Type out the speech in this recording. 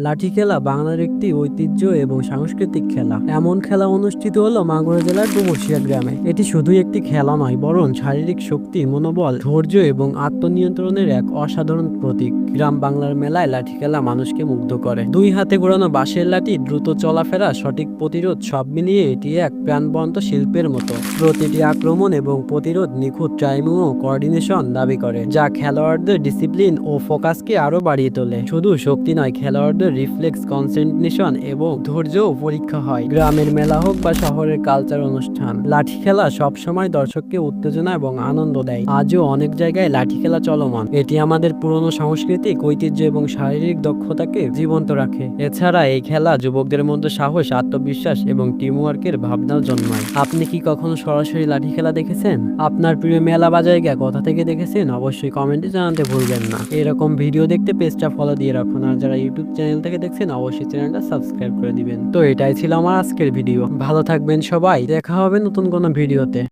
লাঠি খেলা বাংলার একটি ঐতিহ্য এবং সাংস্কৃতিক খেলা। এমন খেলা অনুষ্ঠিত হলো মাগুরা জেলার ডুমুরসিয়া গ্রামে। এটি শুধুই একটি খেলা নয়, বরং শারীরিক শক্তি, মনোবল, ধৈর্য এবং আত্মনিয়ন্ত্রণের এক অসাধারণ প্রতীক। গ্রাম বাংলার মেলায় লাঠি খেলা মানুষকে মুগ্ধ করে। দুই হাতে ঘোরানো বাঁশের লাঠি, দ্রুত চলাফেরা, সঠিক প্রতিরোধ, সব মিলিয়ে এটি এক প্রাণবন্ত শিল্পের মতো। প্রতিটি আক্রমণ এবং প্রতিরোধ নিখুঁত টাইমিং ও কোঅর্ডিনেশন দাবি করে, যা খেলোয়াড়দের ডিসিপ্লিন ও ফোকাসকে আরো বাড়িয়ে তোলে। শুধু শক্তি নয়, খেলোয়াড়দের রিফ্লেক্স, কনসেন্ট্রেশন এবং ধৈর্যও পরীক্ষা হয়। গ্রামের মেলা হোক বা শহরের কালচার অনুষ্ঠান, লাঠি খেলা সবসময় দর্শককে উত্তেজনা এবং আনন্দ দেয়। আজও অনেক জায়গায় লাঠি খেলা চলমান। এটি আমাদের পুরনো সাংস্কৃতিক ঐতিহ্য এবং শারীরিক দক্ষতাকে জীবন্ত রাখে। এছাড়া এই খেলা যুবকদের মধ্যে সাহস, আত্মবিশ্বাস এবং টিমওয়ার্কের ভাবনাও জন্মায়। আপনি কি কখনো সরাসরি লাঠি খেলা দেখেছেন? আপনার প্রিয় মেলা বা জায়গা কোথা থেকে দেখেছেন অবশ্যই কমেন্টে জানাতে ভুলবেন না। এরকম ভিডিও দেখতে পেজটা ফলো দিয়ে রাখুন, আর যারা ইউটিউব চ্যানেল থেকে দেখছেন অবশ্যই চ্যানেলটা সাবস্ক্রাইব করে দিবেন। তো এটাই ছিল আমার আজকের ভিডিও। ভালো থাকবেন সবাই, দেখা হবে নতুন কোনো ভিডিওতে।